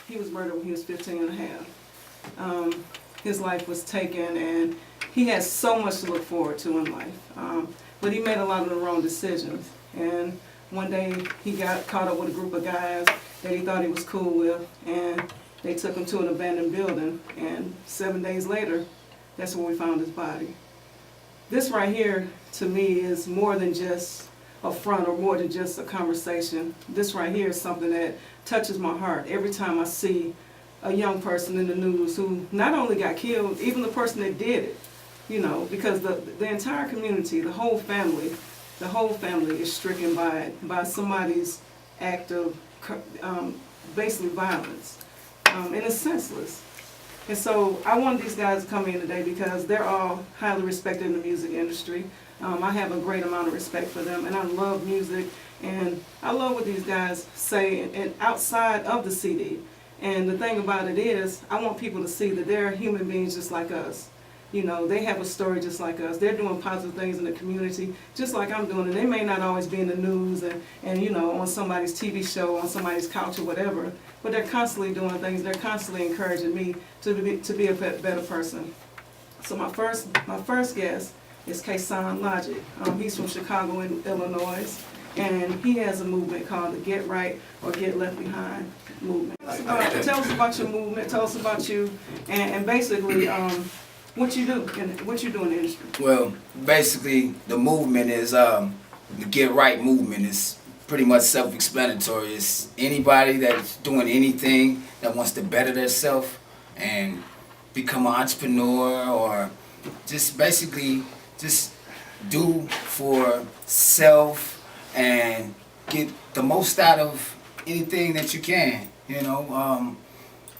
he was murdered when he was 15 and a half. His life was taken, and he had so much to look forward to in life. But he made a lot of the wrong decisions. And one day he got caught up with a group of guys that he thought he was cool with, and they took him to an abandoned building. And 7 days later, that's where we found his body. This right here, to me, is more than just a front or more than just a conversation. This right here is something that touches my heart every time I see a young person in the news who not only got killed, even the person that did it, you know, because the entire community, the whole family is stricken by somebody's act of basically violence, and it's senseless. And so I wanted these guys to come in today because they're all highly respected in the music industry. I have a great amount of respect for them, and I love music, and I love what these guys say and outside of the CD. And the thing about it is, I want people to see that they're human beings just like us. You know, they have a story just like us. They're doing positive things in the community just like I'm doing. And they may not always be in the news and you know, on somebody's TV show, on somebody's couch or whatever, but they're constantly doing things. They're constantly encouraging me to be a better person. So my first guest is Cayson Logicc. He's from Chicago, Illinois, and he has a movement called the Get Right or Get Left Behind movement. Tell us about your movement. Tell us about you, and basically what you do in the industry. Well, basically, the movement is the Get Right movement. Is pretty much self-explanatory. It's anybody that's doing anything that wants to better themselves and become an entrepreneur, or just basically just do for self and get the most out of anything that you can. You know,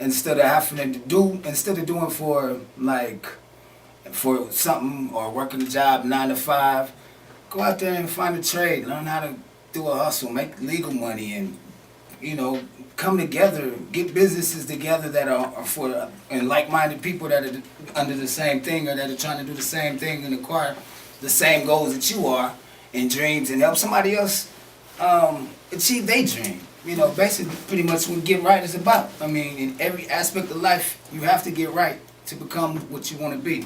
instead of doing for something or working a job 9 to 5, go out there and find a trade, learn how to do a hustle, make legal money, and you know, come together, get businesses together that are for and like-minded people that are under the same thing or that are trying to do the same thing and acquire the same goals that you are and dreams, and help somebody else achieve their dream. You know, basically, pretty much what Get Right is about. I mean, in every aspect of life, you have to get right to become what you want to be.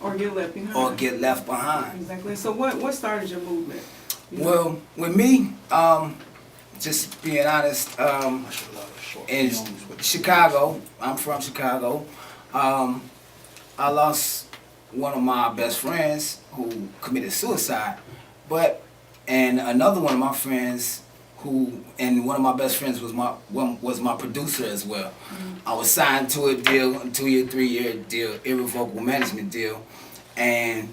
Or get left behind. Or get left behind. Exactly. So what started your movement? Well, with me, just being honest, in Chicago, I'm from Chicago, I lost one of my best friends who committed suicide, and another one of my friends and one of my best friends was my producer as well. Mm-hmm. I was signed to a deal, a 2-year, 3-year deal, irrevocable management deal, and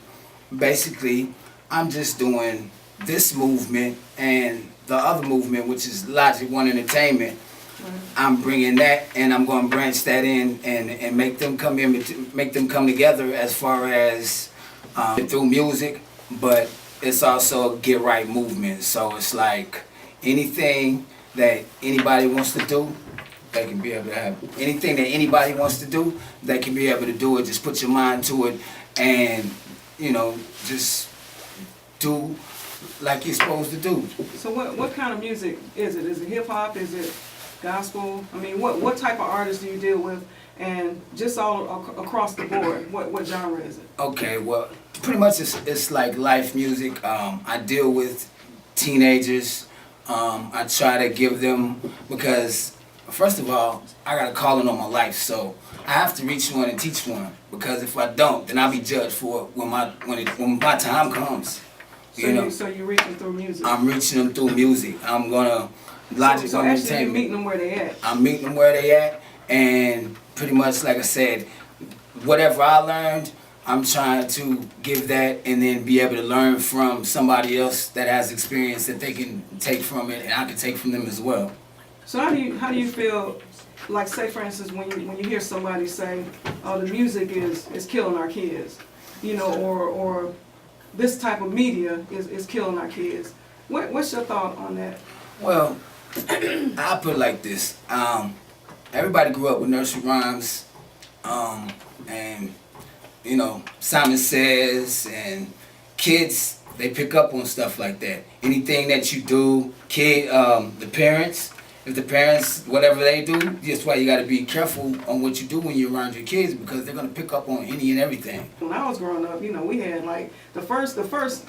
basically I'm just doing this movement and the other movement, which is Logic One Entertainment. Mm-hmm. I'm bringing that, and I'm going to branch that in and make them come together as far as through music, but it's also a Get Right movement. So it's like anything that anybody wants to do, they can be able to have. Anything that anybody wants to do, they can be able to do it. Just put your mind to it and, you know, just do like you're supposed to do. So what kind of music is it? Is it hip-hop? Is it gospel? I mean, what type of artists do you deal with? And just all across the board, what genre is it? Okay, well, pretty much it's like life music. I deal with teenagers. I try to give them, because first of all, I got a calling on my life, so I have to reach one and teach one. Because if I don't, then I'll be judged for it when my time comes. So you reach them through music. I'm reaching them through music. I'm gonna Logic so on actually Entertainment. You're meeting them where they at. I'm meeting them where they at, and pretty much like I said, whatever I learned, I'm trying to give that and then be able to learn from somebody else that has experience that they can take from it, and I can take from them as well. So how do you feel, like, say for instance, when you hear somebody say, "Oh, the music is killing our kids," you know, or this type of media is killing our kids? What's your thought on that? Well, I put it like this: everybody grew up with nursery rhymes, and you know, Simon Says, and kids, they pick up on stuff like that. Anything that you do, the parents if the parents, whatever they do, that's why you got to be careful on what you do when you're around your kids, because they're gonna pick up on any and everything. When I was growing up, you know, we had like the first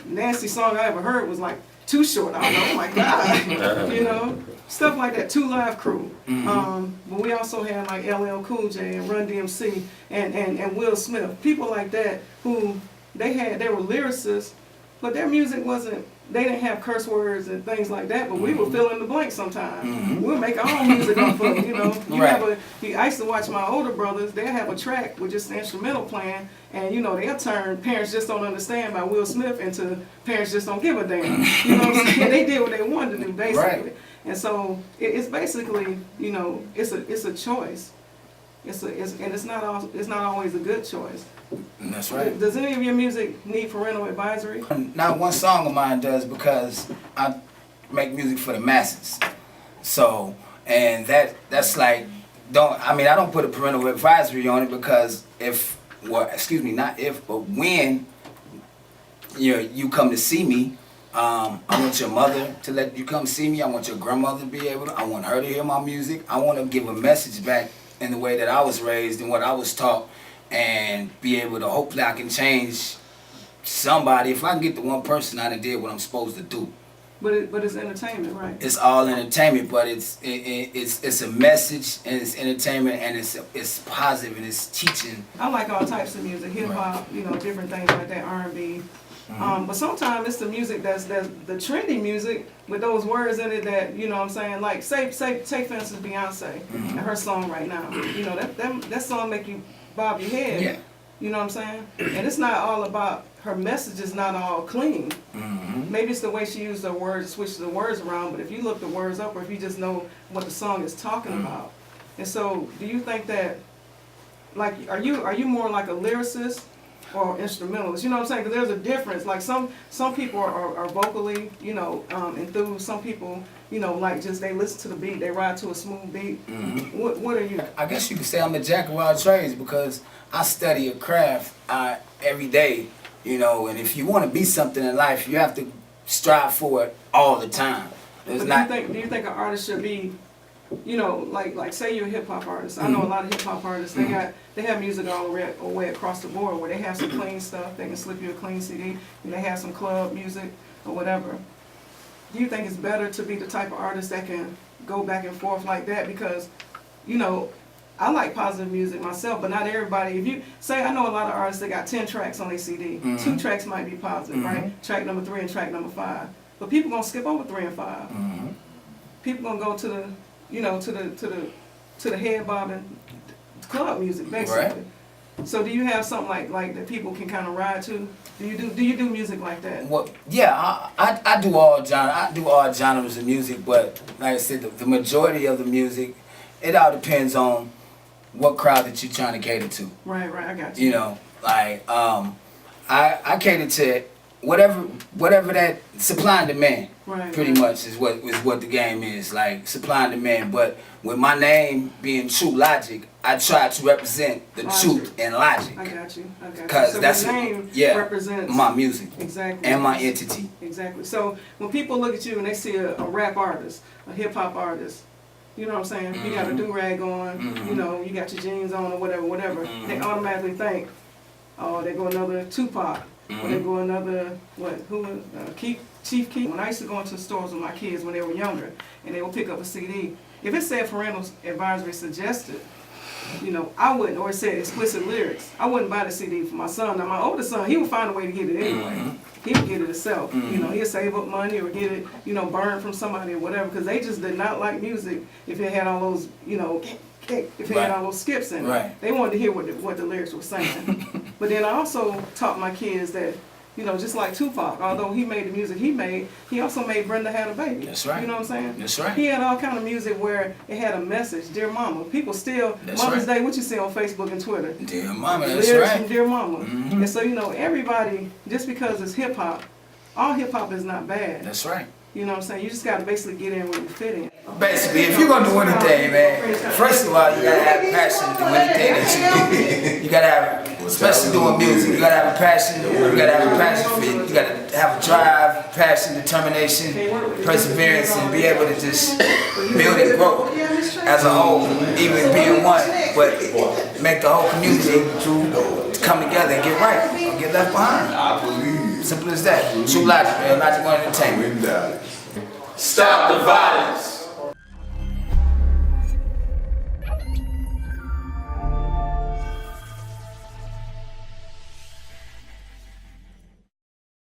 nasty song I ever heard was like Too Short. I was like, oh my God, you know, stuff like that. 2 Live Crew. But we also had like LL Cool J and Run DMC and Will Smith. People like that who they were lyricists, but their music wasn't. They didn't have curse words and things like that, but we would fill in the blanks sometimes. We'll make our own music off of it, you know. I used to watch my older brothers, they'll have a track with just the instrumental playing, and you know, they'll turn Parents Just Don't Understand by Will Smith into Parents Just Don't Give a Damn. You know what I'm saying? They did what they wanted to do, basically. And so it's basically, you know, it's a choice. It's not always a good choice. That's right. Does any of your music need parental advisory? Not one song of mine does, because I make music for the masses. So, and that's like, I don't put a parental advisory on it, because not if, but when you come to see me, I want your mother to let you come see me. I want your grandmother to be able to, I want her to hear my music. I want to give a message back in the way that I was raised and what I was taught, and be able to, hopefully I can change somebody. If I can get the one person, I done did what I'm supposed to do. But it's entertainment, right? It's all entertainment, but it's a message, and it's entertainment, and it's positive, and it's teaching. I like all types of music, hip hop, you know, different things like that, R&B. But sometimes it's the music that's the trendy music with those words in it that, you know what I'm saying, like take for instance Beyonce and her song right now. You know, that song make you bob your head. Yeah. You know what I'm saying? And it's not all about, her message is not all clean. Maybe it's the way she used the words, switched the words around, but if you look the words up, or if you just know what the song is talking about. And so, do you think that, like, are you more like a lyricist or instrumentalist? You know what I'm saying? Because there's a difference. Like some people are vocally, you know, enthused. Some people, you know, like just they listen to the beat, they ride to a smooth beat. What are you? I guess you could say I'm a jack of all trades, because I study a craft every day, you know. And if you want to be something in life, you have to strive for it all the time. Do you think an artist should be, you know, like say you're a hip hop artist. I know a lot of hip hop artists. They have music all the way across the board, where they have some clean stuff. They can slip you a clean CD, and they have some club music or whatever. Do you think it's better to be the type of artist that can go back and forth like that? Because, you know, I like positive music myself, but not everybody. If you say, I know a lot of artists that got 10 tracks on their CD. 2 tracks might be positive, right? Track number 3 and track number 5. But people gonna skip over 3 and 5. People gonna go to the, you know, to the head bobbing club music, basically. Right. So do you have something like that people can kind of ride to? Do you do music like that? Well, yeah, I do all genres. I do all genres of music, but like I said, the majority of the music, it all depends on what crowd that you're trying to cater to. Right, I got you. You know, like I cater to whatever that supply and demand. Pretty much is what the game is, like supply and demand. But with my name being True Logic, I try to represent the truth and logic. I got you. Because so that's your name represents my music. Exactly. And my entity. Exactly. So when people look at you and they see a rap artist, a hip hop artist, you know what I'm saying? You got a do-rag on, you know, you got your jeans on or whatever. They automatically think, oh, they go another Tupac. Or they go another, Chief Keef. When I used to go into stores with my kids when they were younger, and they would pick up a CD, if it said parental advisory suggested, you know, I wouldn't, or it said explicit lyrics, I wouldn't buy the CD for my son. Now my older son, he would find a way to get it anyway. He would get it himself. You know, he'd save up money or get it, you know, burned from somebody or whatever, because they just did not like music if it had all those, you know, if it had all those skips in it. They wanted to hear what the lyrics were saying. But then I also taught my kids that, you know, just like Tupac, although he made the music he made, he also made Brenda Had a Baby. That's right. You know what I'm saying? That's right. He had all kind of music where it had a message, Dear Mama. People still, Mother's Day, what you see on Facebook and Twitter? Dear Mama, that's lyrics right. from Dear Mama. And so, you know, everybody, just because it's hip hop, all hip hop is not bad. That's right. You know what I'm saying? You just got to basically get in where you fit in. Basically, if you're going to do anything, man, first of all, you got to have passion to do anything that you do. You got to have especially doing music. You gotta have a passion. You gotta have a passion for it. You gotta have a drive, passion, determination, perseverance, and be able to just build and grow as a whole, even being one, but make the whole community come together and get right, and get left behind. Simple as that. True Logic, man. Logic One Entertainment. Stop the violence.